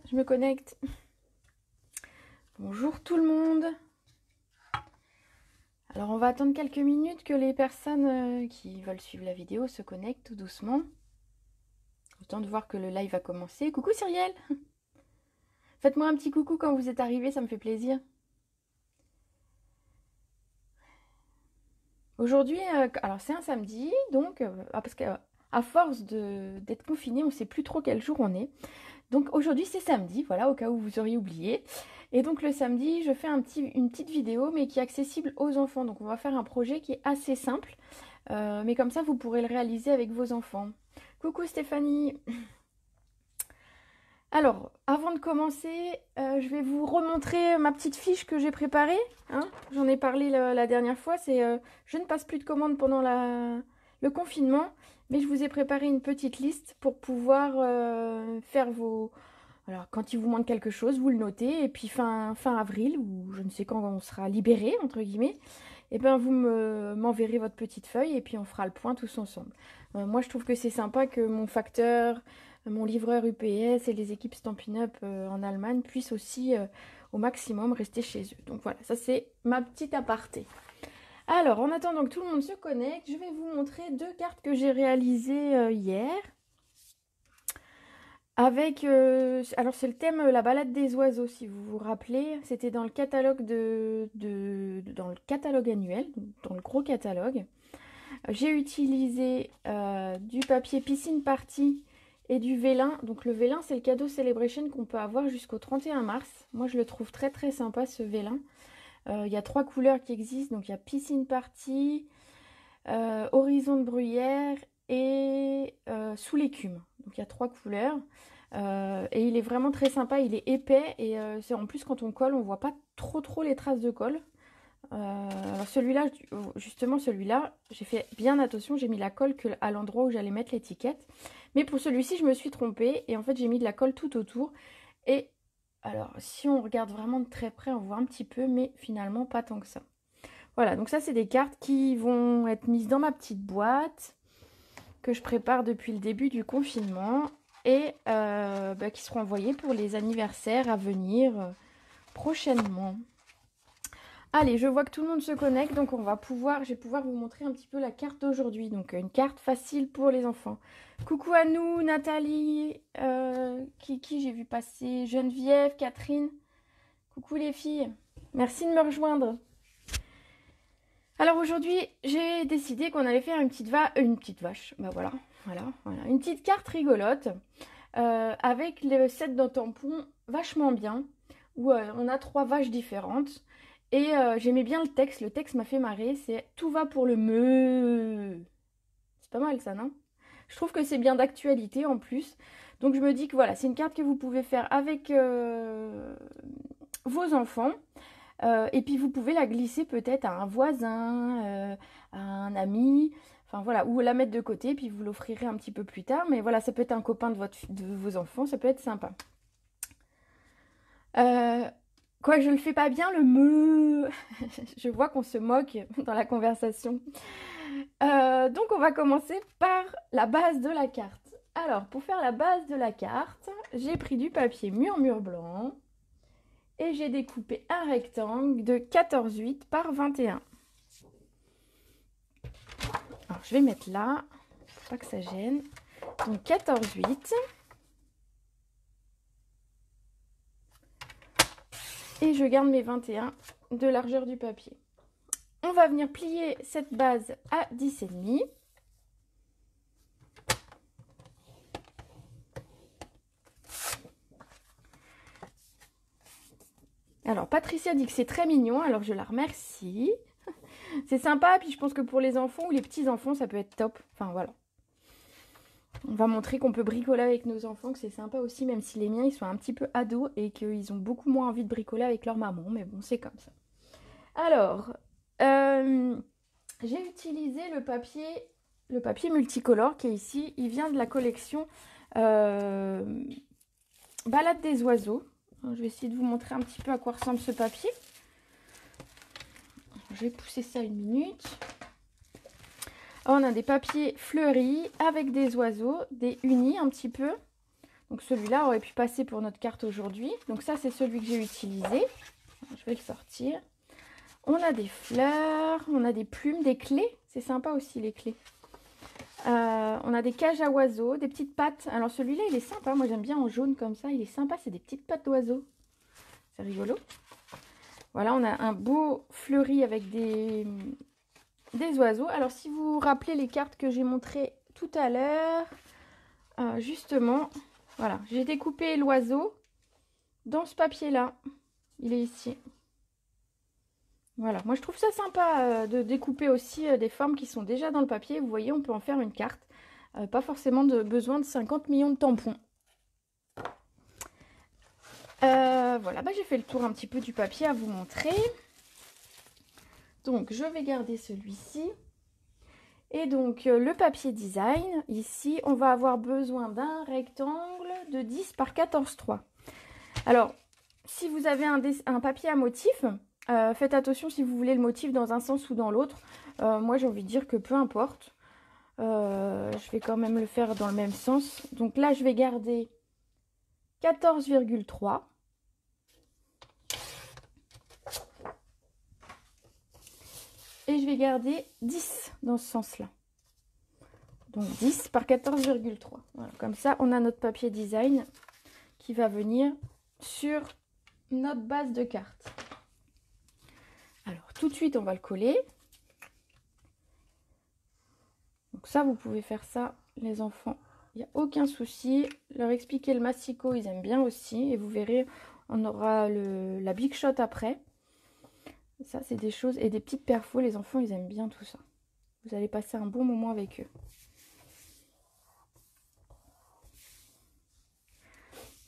je me connecte. Bonjour tout le monde. Alors on va attendre quelques minutes que les personnes qui veulent suivre la vidéo se connectent tout doucement. Autant de voir que le live a commencé. Coucou Cyrielle. Faites-moi un petit coucou quand vous êtes arrivés, ça me fait plaisir. Aujourd'hui, alors c'est un samedi, donc parce qu'à force d'être confiné, on ne sait plus trop quel jour on est. Donc aujourd'hui c'est samedi, voilà, au cas où vous auriez oublié. Et donc le samedi, je fais une petite vidéo, mais qui est accessible aux enfants. Donc on va faire un projet qui est assez simple, mais comme ça vous pourrez le réaliser avec vos enfants. Coucou Stéphanie. Alors, avant de commencer, je vais vous remontrer ma petite fiche que j'ai préparée. Hein. J'en ai parlé la dernière fois, c'est je ne passe plus de commandes pendant le confinement, mais je vous ai préparé une petite liste pour pouvoir faire vos... Alors, quand il vous manque quelque chose, vous le notez, et puis fin avril, ou je ne sais quand on sera libéré, entre guillemets, et bien vous m'enverrez votre petite feuille, et puis on fera le point tous ensemble. Moi, je trouve que c'est sympa que mon facteur, mon livreur UPS et les équipes Stampin' Up en Allemagne puissent aussi au maximum rester chez eux. Donc voilà, ça c'est ma petite aparté. Alors, en attendant que tout le monde se connecte, je vais vous montrer deux cartes que j'ai réalisées hier. Avec, alors c'est le thème la balade des oiseaux, si vous vous rappelez. C'était dans le catalogue dans le catalogue annuel, dans le gros catalogue. J'ai utilisé du papier Piscine Party et du vélin. Donc le vélin, c'est le cadeau Celebration qu'on peut avoir jusqu'au 31 mars. Moi, je le trouve très très sympa, ce vélin. Il y a 3 couleurs qui existent. Donc il y a Piscine Party, Horizon de bruyère et Sous l'écume. Donc il y a 3 couleurs. Et il est vraiment très sympa, il est épais. Et c'est en plus, quand on colle, on voit pas trop les traces de colle. Alors celui-là, justement celui-là, j'ai fait bien attention, j'ai mis la colle que à l'endroit où j'allais mettre l'étiquette. Mais pour celui-ci, je me suis trompée et en fait j'ai mis de la colle tout autour. Et alors si on regarde vraiment de très près, on voit un petit peu, mais finalement pas tant que ça. Voilà, donc ça c'est des cartes qui vont être mises dans ma petite boîte que je prépare depuis le début du confinement et qui seront envoyées pour les anniversaires à venir prochainement. Allez, je vois que tout le monde se connecte, donc je vais pouvoir vous montrer un petit peu la carte d'aujourd'hui. Donc une carte facile pour les enfants. Coucou à nous, Nathalie, qui j'ai vu passer, Geneviève, Catherine. Coucou les filles, merci de me rejoindre. Alors aujourd'hui, j'ai décidé qu'on allait faire une petite vache. Bah voilà, une petite carte rigolote avec le set de tampons vachement bien, où on a 3 vaches différentes. Et j'aimais bien le texte m'a fait marrer, c'est « Tout va pour le me ». C'est pas mal ça, non? Je trouve que c'est bien d'actualité en plus. Donc je me dis que voilà, c'est une carte que vous pouvez faire avec vos enfants. Et puis vous pouvez la glisser peut-être à un voisin, à un ami, enfin voilà, ou la mettre de côté, puis vous l'offrirez un petit peu plus tard. Mais voilà, ça peut être un copain de vos enfants, ça peut être sympa. Quoi, je le fais pas bien, le me. Je vois qu'on se moque dans la conversation. Donc on va commencer par la base de la carte. Alors, pour faire la base de la carte, j'ai pris du papier murmure blanc et j'ai découpé un rectangle de 14,8 par 21. Alors, je vais mettre là, pour pas que ça gêne. Donc 14,8. Et je garde mes 21 de largeur du papier. On va venir plier cette base à 10,5. Alors Patricia dit que c'est très mignon, alors je la remercie. C'est sympa, puis je pense que pour les enfants ou les petits-enfants, ça peut être top. Enfin voilà. On va montrer qu'on peut bricoler avec nos enfants, que c'est sympa aussi, même si les miens, ils sont un petit peu ados et qu'ils ont beaucoup moins envie de bricoler avec leur maman. Mais bon, c'est comme ça. Alors, j'ai utilisé le papier multicolore qui est ici. Il vient de la collection Balade des oiseaux. Je vais essayer de vous montrer un petit peu à quoi ressemble ce papier. Je vais pousser ça une minute. On a des papiers fleuris avec des oiseaux, des unis un petit peu. Donc celui-là aurait pu passer pour notre carte aujourd'hui. Donc ça, c'est celui que j'ai utilisé. Je vais le sortir. On a des fleurs, on a des plumes, des clés. C'est sympa aussi les clés. On a des cages à oiseaux, des petites pattes. Alors celui-là, il est sympa. Moi, j'aime bien en jaune comme ça. Il est sympa, c'est des petites pattes d'oiseaux. C'est rigolo. Voilà, on a un beau fleuri avec des oiseaux. Alors, si vous vous rappelez les cartes que j'ai montrées tout à l'heure, justement, voilà, j'ai découpé l'oiseau dans ce papier-là. Il est ici. Voilà, moi je trouve ça sympa de découper aussi des formes qui sont déjà dans le papier. Vous voyez, on peut en faire une carte. Pas forcément besoin de 50 millions de tampons. Voilà, j'ai fait le tour un petit peu du papier à vous montrer. Donc, je vais garder celui-ci. Et donc, le papier design, ici, on va avoir besoin d'un rectangle de 10 par 14,3. Alors, si vous avez un papier à motif, faites attention si vous voulez le motif dans un sens ou dans l'autre. Moi, j'ai envie de dire que peu importe. Je vais quand même le faire dans le même sens. Donc là, je vais garder 14,3. Et je vais garder 10 dans ce sens-là. Donc 10 par 14,3. Voilà, comme ça, on a notre papier design qui va venir sur notre base de carte. Alors, tout de suite, on va le coller. Donc ça, vous pouvez faire ça, les enfants. Il n'y a aucun souci. Leur expliquer le massicot, ils aiment bien aussi. Et vous verrez, on aura la Big Shot après. Ça, c'est des choses. Et des petites perfos, les enfants, ils aiment bien tout ça. Vous allez passer un bon moment avec eux.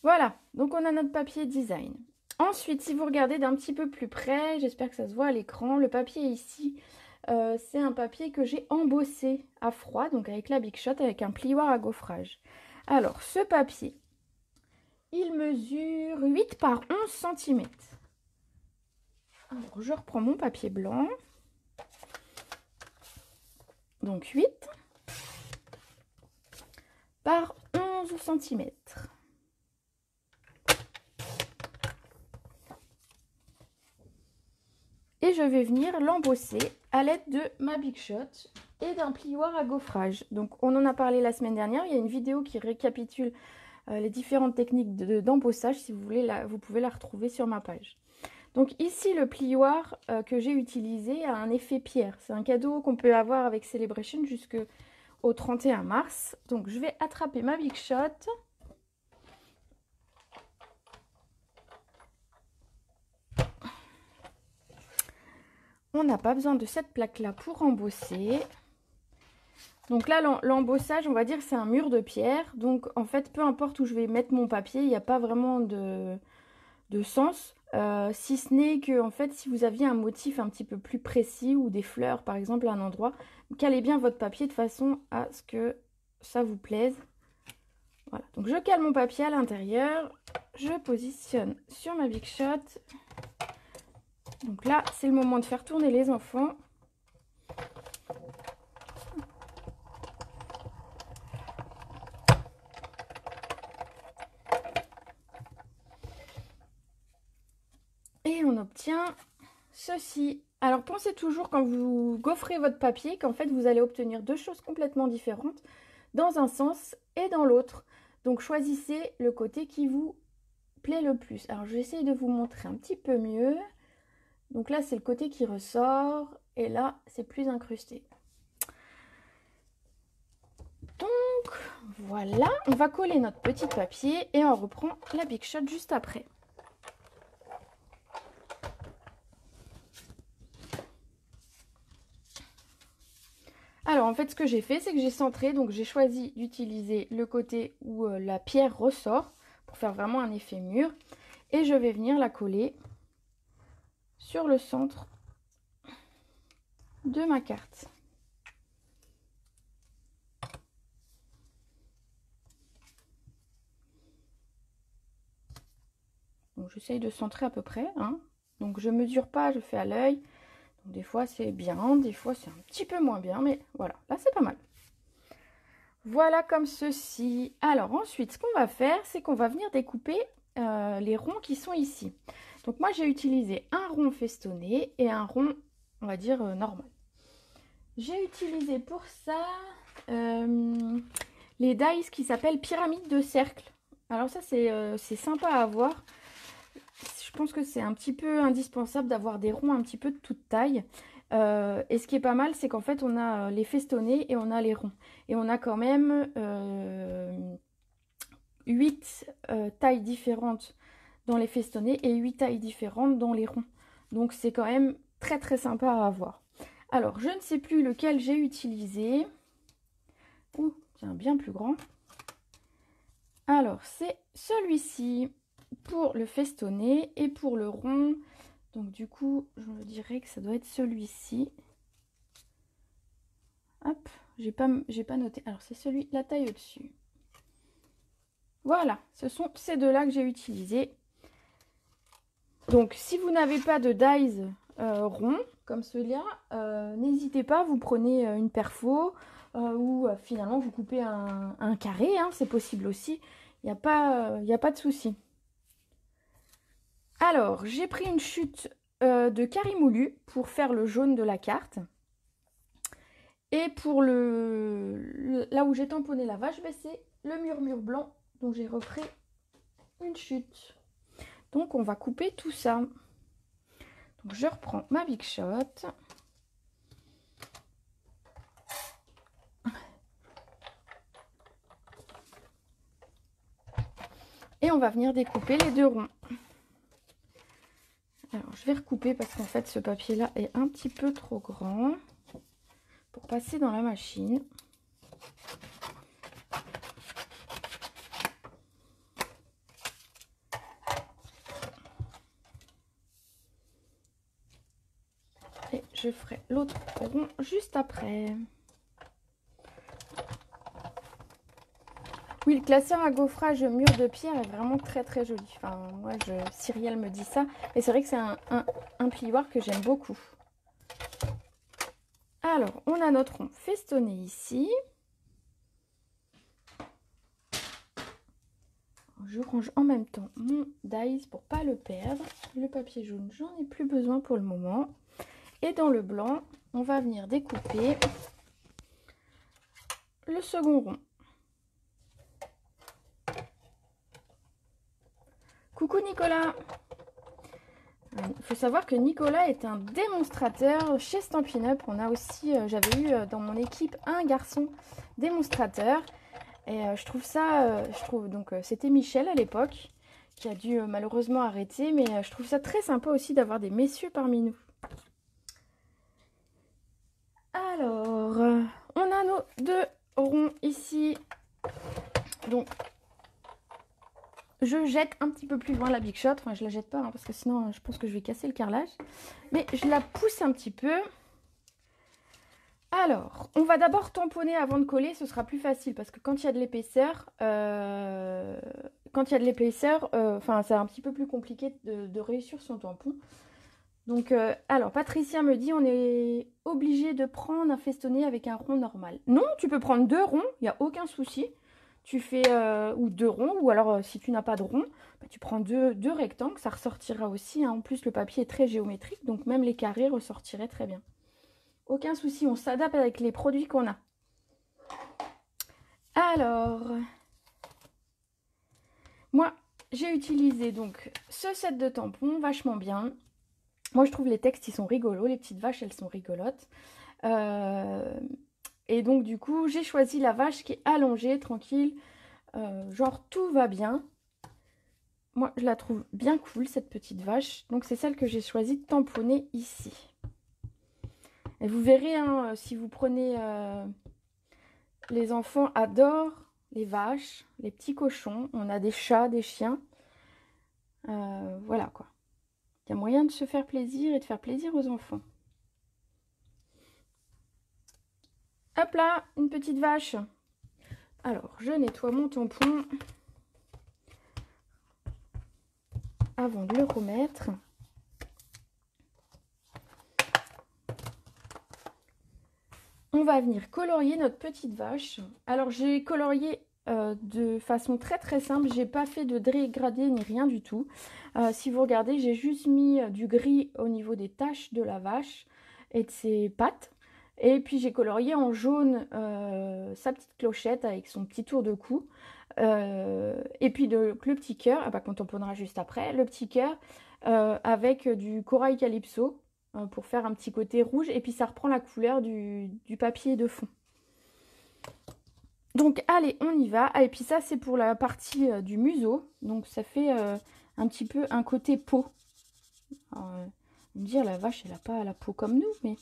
Voilà, donc on a notre papier design. Ensuite, si vous regardez d'un petit peu plus près, j'espère que ça se voit à l'écran, le papier ici, c'est un papier que j'ai embossé à froid, donc avec la Big Shot, avec un plioir à gaufrage. Alors, ce papier, il mesure 8 par 11 cm. Alors, je reprends mon papier blanc. Donc, 8 par 11 cm. Et je vais venir l'embosser à l'aide de ma Big Shot et d'un plioir à gaufrage. Donc on en a parlé la semaine dernière, il y a une vidéo qui récapitule les différentes techniques d'embossage. Si vous voulez, vous pouvez la retrouver sur ma page. Donc ici, le plioir que j'ai utilisé a un effet pierre. C'est un cadeau qu'on peut avoir avec Celebration jusqu'au 31 mars. Donc je vais attraper ma Big Shot. On n'a pas besoin de cette plaque-là pour embosser. Donc là, l'embossage, on va dire, c'est un mur de pierre. Donc, en fait, peu importe où je vais mettre mon papier, il n'y a pas vraiment de sens. Si ce n'est que, en fait, si vous aviez un motif un petit peu plus précis ou des fleurs, par exemple, à un endroit, calez bien votre papier de façon à ce que ça vous plaise. Voilà. Donc, je cale mon papier à l'intérieur. Je positionne sur ma Big Shot. Donc là, c'est le moment de faire tourner les enfants. Et on obtient ceci. Alors, pensez toujours quand vous gaufrez votre papier qu'en fait, vous allez obtenir deux choses complètement différentes dans un sens et dans l'autre. Donc, choisissez le côté qui vous plaît le plus. Alors, je vais essayer de vous montrer un petit peu mieux. Donc là, c'est le côté qui ressort. Et là, c'est plus incrusté. Donc, voilà. On va coller notre petit papier et on reprend la Big Shot juste après. Alors, en fait, ce que j'ai fait, c'est que j'ai centré. Donc, j'ai choisi d'utiliser le côté où la pierre ressort pour faire vraiment un effet mur. Et je vais venir la coller sur le centre de ma carte. Donc j'essaye de centrer à peu près. Hein. Donc je mesure pas, je fais à l'œil. Des fois c'est bien, des fois c'est un petit peu moins bien, mais voilà, là c'est pas mal. Voilà comme ceci. Alors ensuite, ce qu'on va faire, c'est qu'on va venir découper les ronds qui sont ici. Donc moi, j'ai utilisé un rond festonné et un rond, on va dire, normal. J'ai utilisé pour ça les dies qui s'appellent pyramide de cercle. Alors ça, c'est sympa à avoir. Je pense que c'est un petit peu indispensable d'avoir des ronds un petit peu de toute taille. Et ce qui est pas mal, c'est qu'en fait, on a les festonnés et on a les ronds. Et on a quand même 8 tailles différentes dans les festonnés et 8 tailles différentes dans les ronds. Donc c'est quand même très très sympa à avoir. Alors, je ne sais plus lequel j'ai utilisé. Ouh, tiens, bien plus grand. Alors, c'est celui-ci pour le festonné et pour le rond. Donc, du coup, je me dirais que ça doit être celui-ci. Hop, j'ai pas noté. Alors, c'est celui, la taille au-dessus. Voilà, ce sont ces deux-là que j'ai utilisés. Donc, si vous n'avez pas de dies rond comme celui-là, n'hésitez pas, vous prenez une perfo ou finalement vous coupez un carré, hein, c'est possible aussi. Il n'y a pas de souci. Alors, j'ai pris une chute de carré-moulu pour faire le jaune de la carte. Et pour là où j'ai tamponné la vache, ben, c'est le murmure blanc. Donc, j'ai repris une chute. Donc, on va couper tout ça. Donc, je reprends ma Big Shot. Et on va venir découper les deux ronds. Alors, je vais recouper parce qu'en fait, ce papier-là est un petit peu trop grand pour passer dans la machine. Et je ferai l'autre rond juste après. Oui, le classeur à gaufrage mur de pierre est vraiment très très joli. Enfin, moi, Cyrielle me dit ça. Et c'est vrai que c'est un plioir que j'aime beaucoup. Alors, on a notre rond festonné ici. Je range en même temps mon dies pour pas le perdre. Le papier jaune, j'en ai plus besoin pour le moment. Et dans le blanc, on va venir découper le second rond. Coucou Nicolas! Il faut savoir que Nicolas est un démonstrateur chez Stampin' Up. On a aussi, j'avais eu dans mon équipe un garçon démonstrateur. Et je trouve ça, donc c'était Michel à l'époque, qui a dû malheureusement arrêter. Mais je trouve ça très sympa aussi d'avoir des messieurs parmi nous. Alors, on a nos deux ronds ici. Donc, je jette un petit peu plus loin la Big Shot. Enfin, je la jette pas, hein, parce que sinon, je pense que je vais casser le carrelage. Mais je la pousse un petit peu. Alors, on va d'abord tamponner avant de coller. Ce sera plus facile, parce que quand il y a de l'épaisseur, enfin, c'est un petit peu plus compliqué de réussir son tampon. Donc, alors, Patricia me dit, on est obligé de prendre un festonné avec un rond normal. Non, tu peux prendre deux ronds, il n'y a aucun souci. Tu fais, ou deux ronds, ou alors si tu n'as pas de rond, bah, tu prends deux rectangles, ça ressortira aussi, hein. En plus, le papier est très géométrique, donc même les carrés ressortiraient très bien. Aucun souci, on s'adapte avec les produits qu'on a. Alors, moi, j'ai utilisé donc ce set de tampons, vachement bien. Moi, je trouve les textes, ils sont rigolos. Les petites vaches, elles sont rigolotes. Et donc, du coup, j'ai choisi la vache qui est allongée, tranquille. Genre, tout va bien. Moi, je la trouve bien cool, cette petite vache. Donc, c'est celle que j'ai choisi de tamponner ici. Et vous verrez, hein, si vous prenez... les enfants adorent les vaches, les petits cochons. On a des chats, des chiens. Voilà, quoi. Il y a moyen de se faire plaisir et de faire plaisir aux enfants. Hop là, une petite vache. Alors, je nettoie mon tampon avant de le remettre. on va venir colorier notre petite vache. Alors j'ai colorié de façon très simple, j'ai pas fait de dégradé ni rien du tout. Si vous regardez, j'ai juste mis du gris au niveau des taches de la vache et de ses pattes. Et puis j'ai colorié en jaune sa petite clochette avec son petit tour de cou. Et puis le petit cœur, ah bah, qu'on tamponnera juste après, le petit cœur avec du corail calypso pour faire un petit côté rouge. Et puis ça reprend la couleur du papier de fond. Donc allez, on y va. Et puis ça, c'est pour la partie du museau. Donc ça fait un petit peu un côté peau. Alors, on me dire, la vache, elle n'a pas la peau comme nous, mais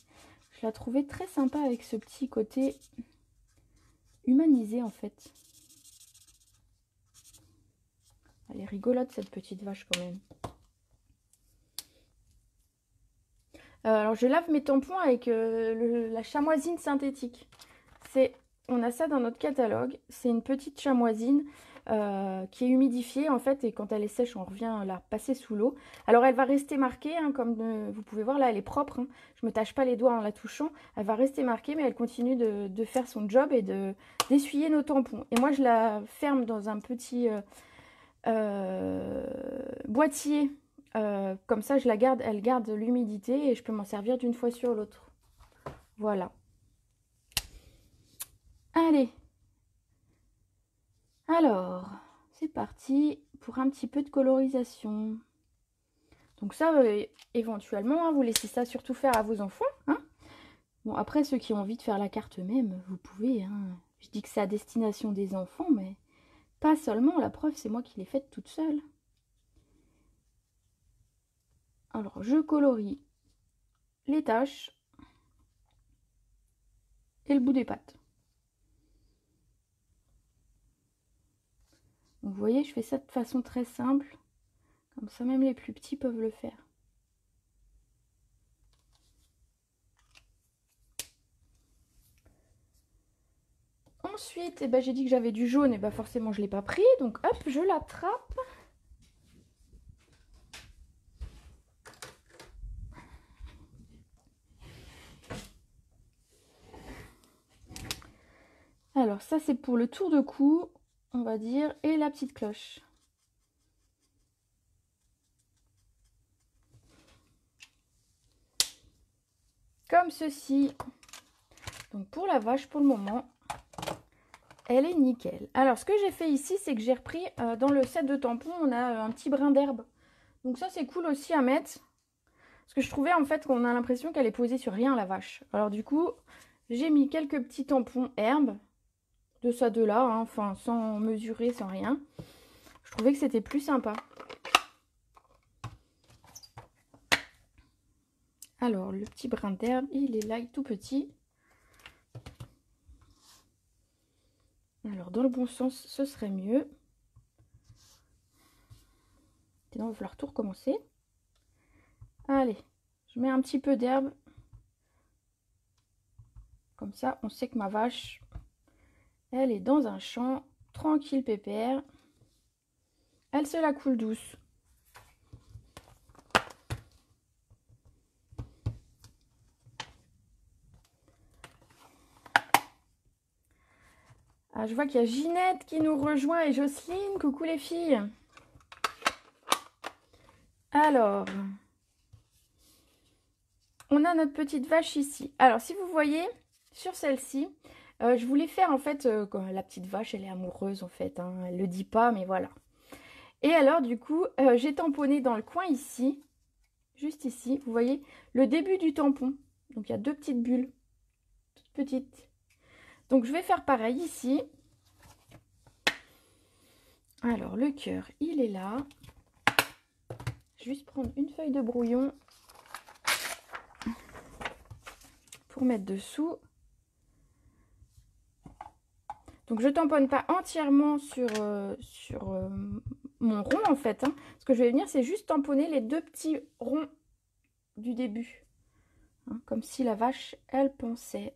je la trouvais très sympa avec ce petit côté humanisé en fait. Elle est rigolote cette petite vache quand même. Alors je lave mes tampons avec la chamoisine synthétique. On a ça dans notre catalogue. C'est une petite chamoisine qui est humidifiée en fait. Et quand elle est sèche, on revient la passer sous l'eau. Alors elle va rester marquée, hein, comme vous pouvez voir là, elle est propre. Hein. Je ne me tâche pas les doigts en la touchant. Elle va rester marquée, mais elle continue de faire son job et d'essuyer nos tampons. Et moi je la ferme dans un petit boîtier. Comme ça, je la garde, elle garde l'humidité et je peux m'en servir d'une fois sur l'autre. Voilà. Allez. Alors, c'est parti pour un petit peu de colorisation. Donc ça, éventuellement, hein, vous laissez ça surtout faire à vos enfants. Hein. Bon, après, ceux qui ont envie de faire la carte eux-mêmes, vous pouvez. Hein. Je dis que c'est à destination des enfants, mais pas seulement. La preuve, c'est moi qui l'ai faite toute seule. Alors, je colorie les taches et le bout des pattes. Donc, vous voyez, je fais ça de façon très simple. Comme ça, même les plus petits peuvent le faire. Ensuite, eh ben, j'ai dit que j'avais du jaune, et ben forcément, je ne l'ai pas pris. Donc, hop, je l'attrape. Alors ça c'est pour le tour de cou, on va dire, et la petite cloche. Comme ceci. Donc pour la vache, pour le moment, elle est nickel. Alors ce que j'ai fait ici, c'est que j'ai repris, dans le set de tampons, on a un petit brin d'herbe. Donc ça c'est cool aussi à mettre. Parce que je trouvais en fait qu'on a l'impression qu'elle est posée sur rien la vache. Alors du coup, j'ai mis quelques petits tampons herbes. De ça, de là, hein, enfin sans mesurer, sans rien. Je trouvais que c'était plus sympa. Alors, le petit brin d'herbe, il est là, tout petit. Alors, dans le bon sens, ce serait mieux. Sinon, il va falloir tout recommencer. Allez, je mets un petit peu d'herbe. Comme ça, on sait que ma vache, elle est dans un champ, tranquille, pépère. Elle se la coule douce. Ah, je vois qu'il y a Ginette qui nous rejoint et Jocelyne. Coucou les filles. Alors, on a notre petite vache ici. Alors, si vous voyez, sur celle-ci, je voulais faire en fait, quand la petite vache, elle est amoureuse en fait. Hein, elle ne le dit pas, mais voilà. Et alors, du coup, j'ai tamponné dans le coin ici, juste ici, vous voyez, le début du tampon. Donc, il y a deux petites bulles, toutes petites. Donc, je vais faire pareil ici. Alors, le cœur, il est là. Juste prendre une feuille de brouillon pour mettre dessous. Donc, je tamponne pas entièrement sur mon rond, en fait. Hein. Ce que je vais venir, c'est juste tamponner les deux petits ronds du début. Hein, comme si la vache, elle pensait.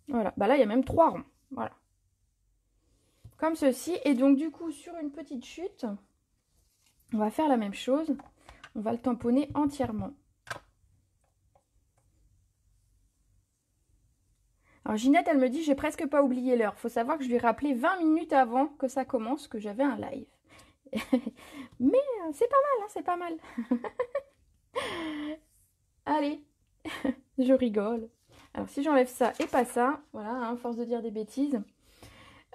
Voilà. Bah là, il y a même 3 ronds. Voilà. Comme ceci. Et donc, du coup, sur une petite chute, on va faire la même chose. On va le tamponner entièrement. Alors Ginette, elle me dit, j'ai presque pas oublié l'heure. Faut savoir que je lui ai rappelé 20 minutes avant que ça commence, que j'avais un live. Mais c'est pas mal, hein, c'est pas mal. Allez, je rigole. Alors si j'enlève ça et pas ça, voilà, hein, force de dire des bêtises.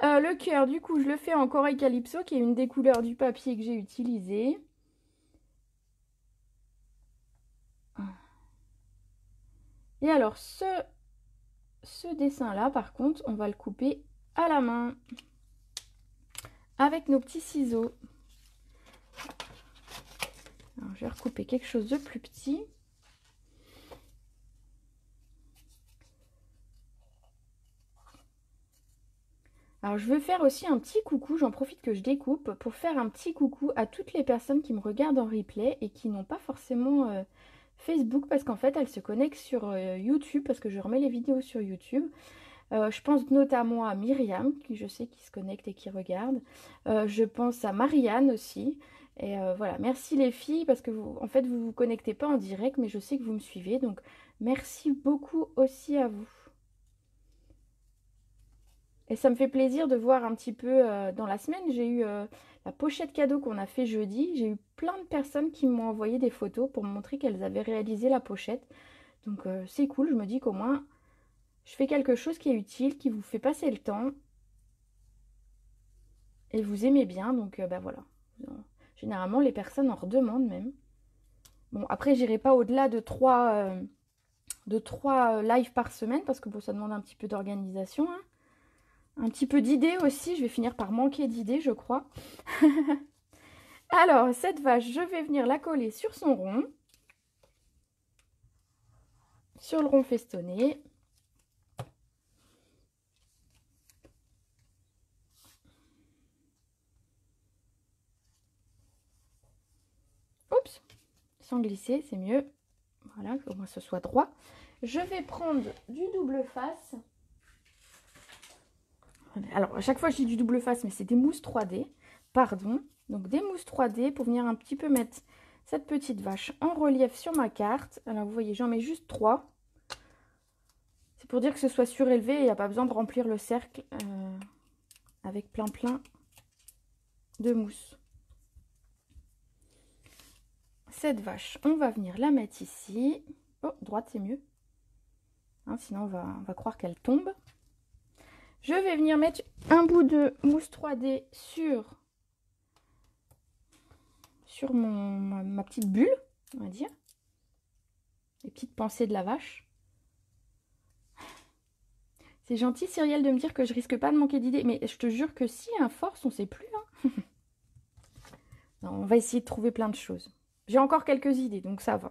Le cœur, du coup, je le fais en corail calypso, qui est une des couleurs du papier que j'ai utilisé. Et alors, ce dessin-là, par contre, on va le couper à la main avec nos petits ciseaux. Alors, je vais recouper quelque chose de plus petit. Alors, je veux faire aussi un petit coucou, j'en profite que je découpe, pour faire un petit coucou à toutes les personnes qui me regardent en replay et qui n'ont pas forcément Facebook, parce qu'en fait, elles se connectent sur YouTube, parce que je remets les vidéos sur YouTube. Je pense notamment à Myriam, qui je sais qui se connecte et qui regarde. Je pense à Marianne aussi. Et voilà, merci les filles, parce que vous, en fait, vous vous connectez pas en direct, mais je sais que vous me suivez. Donc, merci beaucoup aussi à vous. Et ça me fait plaisir de voir un petit peu dans la semaine, j'ai eu la pochette cadeau qu'on a fait jeudi. J'ai eu plein de personnes qui m'ont envoyé des photos pour me montrer qu'elles avaient réalisé la pochette. Donc c'est cool, je me dis qu'au moins je fais quelque chose qui est utile, qui vous fait passer le temps. Et vous aimez bien, donc bah voilà. Généralement les personnes en redemandent même. Bon, après j'irai pas au-delà de 3 lives par semaine, parce que bon, ça demande un petit peu d'organisation, hein. Un petit peu d'idées aussi, je vais finir par manquer d'idées, je crois. Alors, cette vache, je vais venir la coller sur son rond. Sur le rond festonné. Oups, sans glisser, c'est mieux. Voilà, au moins ce soit droit. Je vais prendre du double face. Alors, à chaque fois, je dis du double face, mais c'est des mousses 3D. Pardon. Donc, des mousses 3D pour venir un petit peu mettre cette petite vache en relief sur ma carte. Alors, vous voyez, j'en mets juste 3. C'est pour dire que ce soit surélevé et il n'y a pas besoin de remplir le cercle avec plein de mousse. Cette vache, on va venir la mettre ici. Oh, droite, c'est mieux. Hein, sinon, on va croire qu'elle tombe. Je vais venir mettre un bout de mousse 3D sur ma petite bulle, on va dire. Les petites pensées de la vache. C'est gentil, Cyrielle, de me dire que je risque pas de manquer d'idées. Mais je te jure que si, à force, on sait plus. Hein. Non, on va essayer de trouver plein de choses. J'ai encore quelques idées, donc ça va.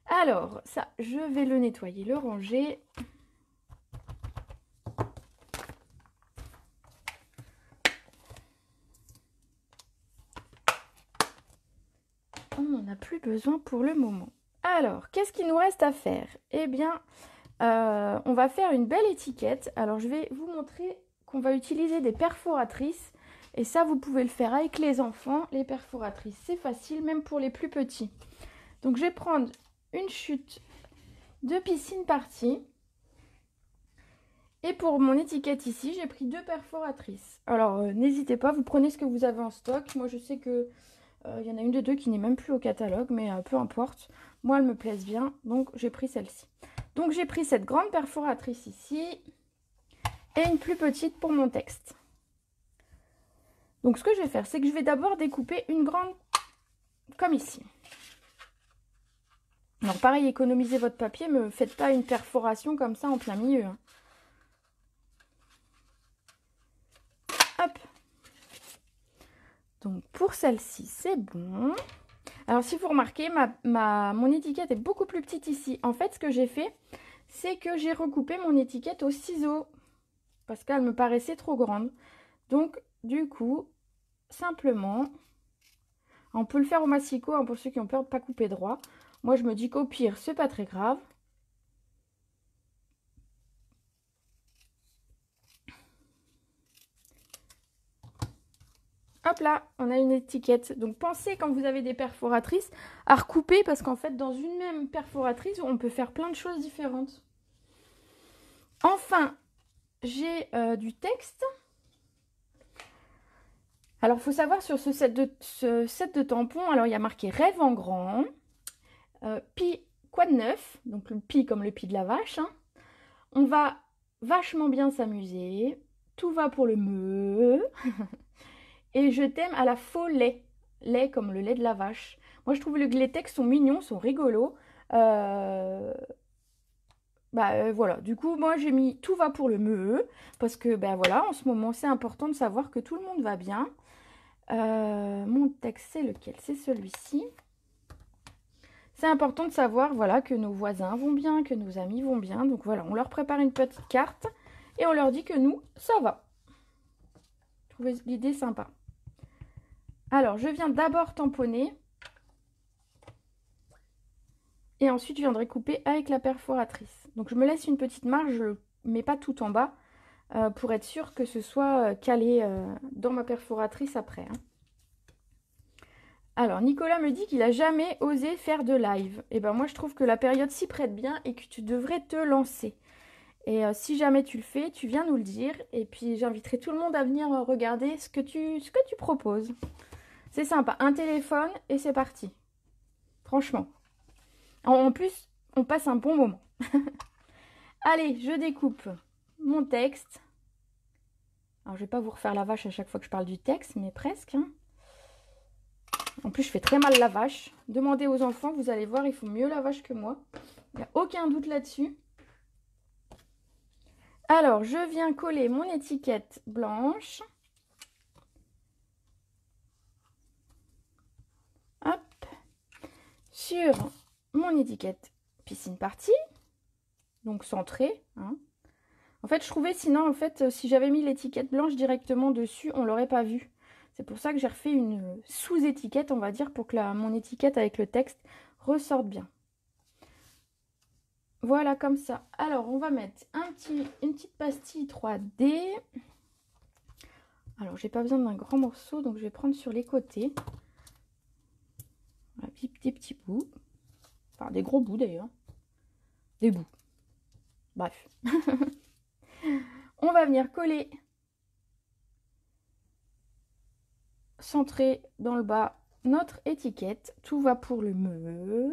Alors, ça, je vais le nettoyer, le ranger. On n'en a plus besoin pour le moment. Alors, qu'est-ce qu'il nous reste à faire? Eh bien, on va faire une belle étiquette. Alors, je vais vous montrer qu'on va utiliser des perforatrices. Et ça, vous pouvez le faire avec les enfants. Les perforatrices, c'est facile, même pour les plus petits. Donc, je vais prendre une chute de piscine partie. Et pour mon étiquette ici, j'ai pris 2 perforatrices. Alors, n'hésitez pas, vous prenez ce que vous avez en stock. Moi, je sais que il y en a une des 2 qui n'est même plus au catalogue, mais peu importe. Moi, elles me plaisent bien, donc j'ai pris celle-ci. Donc, j'ai pris cette grande perforatrice ici et une plus petite pour mon texte. Donc, ce que je vais faire, c'est que je vais d'abord découper une grande comme ici. Alors, pareil, économisez votre papier, ne me faites pas une perforation comme ça en plein milieu. Hein. Hop. Donc, pour celle-ci, c'est bon. Alors, si vous remarquez, mon étiquette est beaucoup plus petite ici. En fait, ce que j'ai fait, c'est que j'ai recoupé mon étiquette au ciseau. Parce qu'elle me paraissait trop grande. Donc, du coup, simplement, on peut le faire au massicot, hein, pour ceux qui ont peur de ne pas couper droit. Moi, je me dis qu'au pire, c'est pas très grave. Hop là, on a une étiquette. Donc pensez quand vous avez des perforatrices à recouper, parce qu'en fait dans une même perforatrice on peut faire plein de choses différentes. Enfin, j'ai du texte. Alors, il faut savoir sur ce set de tampons, alors il y a marqué Rêve en grand, Pi quoi de neuf, donc le pi comme le pi de la vache. Hein. On va vachement bien s'amuser, tout va pour le me, et je t'aime à la faux lait, lait comme le lait de la vache. Moi, je trouve que les textes sont mignons, sont rigolos. Voilà, du coup, moi j'ai mis tout va pour le me, parce que ben voilà, en ce moment, c'est important de savoir que tout le monde va bien. Mon texte, c'est lequel? C'est celui-ci. C'est important de savoir voilà, que nos voisins vont bien, que nos amis vont bien. Donc voilà, on leur prépare une petite carte et on leur dit que nous, ça va. Trouvez l'idée sympa. Alors, je viens d'abord tamponner. Et ensuite, je viendrai couper avec la perforatrice. Donc, je me laisse une petite marge, je ne mets pas tout en bas, pour être sûr que ce soit calé dans ma perforatrice après. Hein. Alors, Nicolas me dit qu'il n'a jamais osé faire de live. Et ben moi, je trouve que la période s'y prête bien et que tu devrais te lancer. Et si jamais tu le fais, tu viens nous le dire. Et puis, j'inviterai tout le monde à venir regarder ce que tu proposes. C'est sympa. Un téléphone et c'est parti. Franchement. En plus, on passe un bon moment. Allez, je découpe mon texte. Alors, je vais pas vous refaire la vache à chaque fois que je parle du texte, mais presque. Hein. En plus, je fais très mal la vache. Demandez aux enfants, vous allez voir, ils font mieux la vache que moi. Il n'y a aucun doute là-dessus. Alors, je viens coller mon étiquette blanche. Hop. Sur mon étiquette piscine partie. Donc, centrée. Hein. En fait, je trouvais sinon, en fait, si j'avais mis l'étiquette blanche directement dessus, on ne l'aurait pas vu. C'est pour ça que j'ai refait une sous-étiquette, on va dire, pour que mon étiquette avec le texte ressorte bien. Voilà, comme ça. Alors, on va mettre une petite pastille 3D. Alors, j'ai pas besoin d'un grand morceau, donc je vais prendre sur les côtés. Voilà, des petits bouts. Enfin, des gros bouts d'ailleurs. Des bouts. Bref. On va venir coller, centrer dans le bas notre étiquette. Tout va pour le me.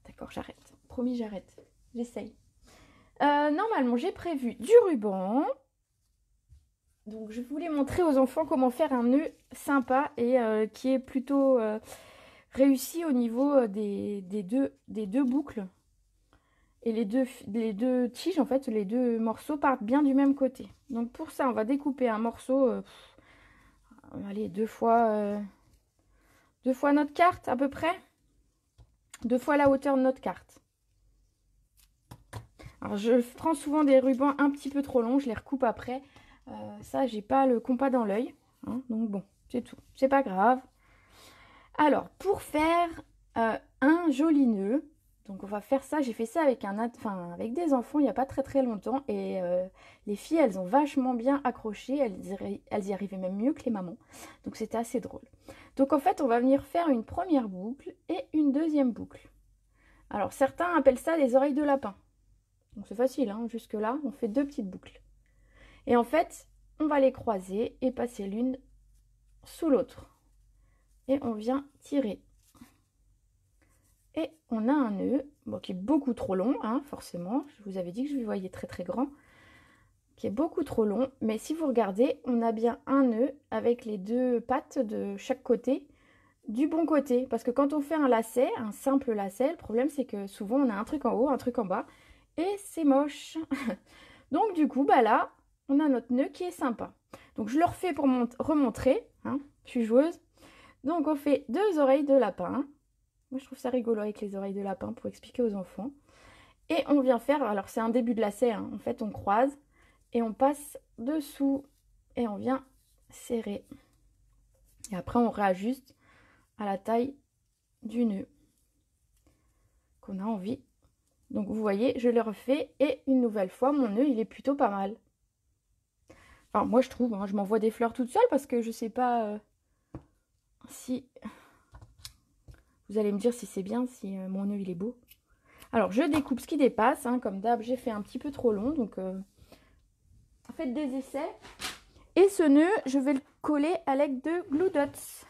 D'accord, j'arrête. Promis, j'arrête. J'essaye. Normalement, j'ai prévu du ruban. Donc, je voulais montrer aux enfants comment faire un nœud sympa et qui est plutôt réussi au niveau des deux boucles. Et les deux tiges, en fait, les deux morceaux partent bien du même côté. Donc, pour ça, on va découper un morceau, allez, deux fois notre carte, à peu près. 2 fois la hauteur de notre carte. Alors, je prends souvent des rubans un petit peu trop longs, je les recoupe après. Ça, j'ai pas le compas dans l'œil. Hein, donc bon, c'est tout. C'est pas grave. Alors, pour faire un joli nœud, donc on va faire ça. J'ai fait ça avec avec des enfants il n'y a pas très longtemps. Et les filles, elles ont vachement bien accroché. Elles y arrivaient même mieux que les mamans. Donc c'était assez drôle. Donc en fait, on va venir faire une première boucle et une deuxième boucle. Alors certains appellent ça les oreilles de lapin. Donc c'est facile, hein, jusque là, on fait 2 petites boucles. Et en fait, on va les croiser et passer l'une sous l'autre. Et on vient tirer. Et on a un nœud, bon, qui est beaucoup trop long, hein, forcément. Je vous avais dit que je le voyais très grand. Qui est beaucoup trop long. Mais si vous regardez, on a bien un nœud avec les 2 pattes de chaque côté du bon côté. Parce que quand on fait un lacet, un simple lacet, le problème c'est que souvent on a un truc en haut, un truc en bas. Et c'est moche. Donc du coup, bah là, on a notre nœud qui est sympa. Donc je le refais pour remontrer. Hein, je suis joueuse. Donc on fait 2 oreilles de lapin. Moi je trouve ça rigolo avec les oreilles de lapin pour expliquer aux enfants. Et on vient faire, alors c'est un début de lacet. Hein, en fait on croise et on passe dessous. Et on vient serrer. Et après on réajuste à la taille du nœud qu'on a envie. Donc vous voyez, je le refais et une nouvelle fois, mon nœud, il est plutôt pas mal. Enfin, moi je trouve, hein, je m'envoie des fleurs toute seule parce que je sais pas si... Vous allez me dire si c'est bien, si mon nœud il est beau. Alors, je découpe ce qui dépasse. Hein, comme d'hab, j'ai fait un petit peu trop long. Donc, faites des essais. Et ce nœud, je vais le coller avec de Glue Dots.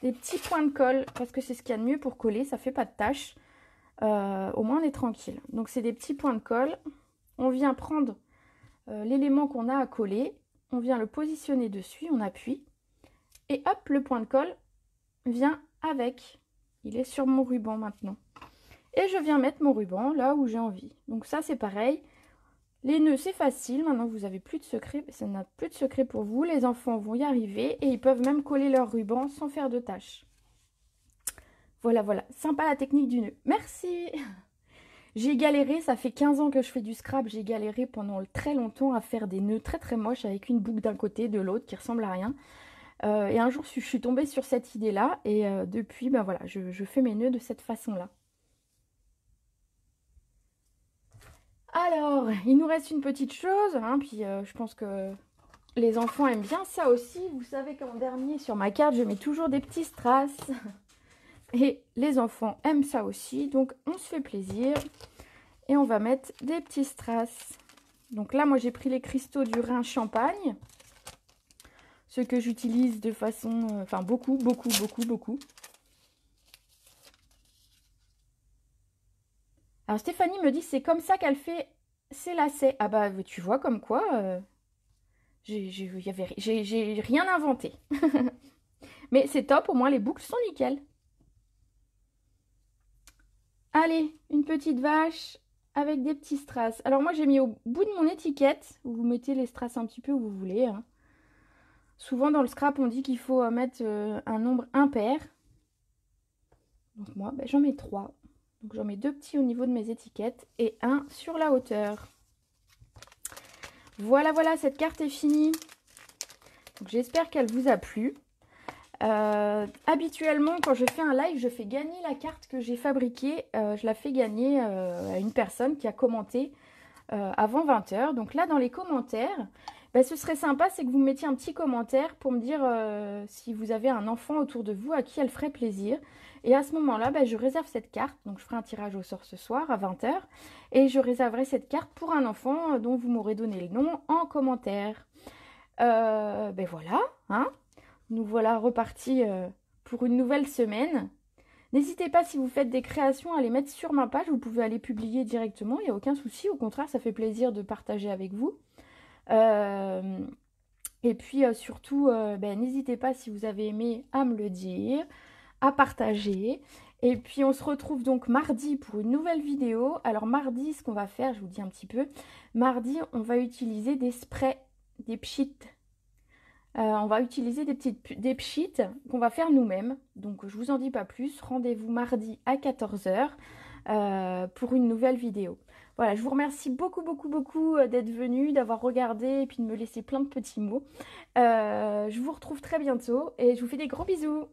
Des petits points de colle. Parce que c'est ce qu'il y a de mieux pour coller. Ça ne fait pas de tâches. Au moins, on est tranquille. Donc, c'est des petits points de colle. On vient prendre l'élément qu'on a à coller. On vient le positionner dessus. On appuie. Et hop, le point de colle vient avec. Il est sur mon ruban maintenant. Et je viens mettre mon ruban là où j'ai envie. Donc ça, c'est pareil. Les nœuds, c'est facile. Maintenant, vous n'avez plus de secret. Ça n'a plus de secret pour vous. Les enfants vont y arriver. Et ils peuvent même coller leur ruban sans faire de tâches. Voilà, voilà. Sympa la technique du nœud. Merci. J'ai galéré. Ça fait 15 ans que je fais du scrap. J'ai galéré pendant très longtemps à faire des nœuds très très moches avec une boucle d'un côté, de l'autre, qui ressemble à rien. Et un jour, je suis tombée sur cette idée-là. Et depuis, ben voilà, je fais mes nœuds de cette façon-là. Alors, il nous reste une petite chose, hein, puis je pense que les enfants aiment bien ça aussi. Vous savez qu'en dernier, sur ma carte, je mets toujours des petits strass. Et les enfants aiment ça aussi, donc on se fait plaisir. Et on va mettre des petits strass. Donc là, moi, j'ai pris les cristaux du Rhin Champagne. Ceux que j'utilise de façon... Enfin, beaucoup. Alors Stéphanie me dit c'est comme ça qu'elle fait ses lacets. Ah bah tu vois comme quoi j'ai rien inventé. Mais c'est top, au moins les boucles sont nickel. Allez, une petite vache avec des petits strass. Alors moi j'ai mis au bout de mon étiquette, vous mettez les strass un petit peu où vous voulez. Hein. Souvent dans le scrap on dit qu'il faut mettre un nombre impair. Donc moi j'en mets 3. Donc j'en mets 2 petits au niveau de mes étiquettes et un sur la hauteur. Voilà, voilà, cette carte est finie. J'espère qu'elle vous a plu. Habituellement, quand je fais un live, je fais gagner la carte que j'ai fabriquée. Je la fais gagner à une personne qui a commenté avant 20 h. Donc là, dans les commentaires, bah, ce serait sympa, c'est que vous mettiez un petit commentaire pour me dire si vous avez un enfant autour de vous à qui elle ferait plaisir. Et à ce moment-là, bah, je réserve cette carte. Donc je ferai un tirage au sort ce soir à 20 h. Et je réserverai cette carte pour un enfant dont vous m'aurez donné le nom en commentaire. Ben voilà, hein. Nous voilà repartis pour une nouvelle semaine. N'hésitez pas, si vous faites des créations, à les mettre sur ma page. Vous pouvez aller publier directement, il n'y a aucun souci. Au contraire, ça fait plaisir de partager avec vous. Et puis surtout, ben, n'hésitez pas, si vous avez aimé, à me le dire, à partager. Et puis on se retrouve donc mardi pour une nouvelle vidéo. Alors mardi, ce qu'on va faire, je vous dis un petit peu. Mardi, on va utiliser des sprays, des pchits. On va utiliser des pchits qu'on va faire nous-mêmes. Donc je vous en dis pas plus. Rendez-vous mardi à 14 h pour une nouvelle vidéo. Voilà, je vous remercie beaucoup d'être venu, d'avoir regardé et puis de me laisser plein de petits mots. Je vous retrouve très bientôt et je vous fais des gros bisous.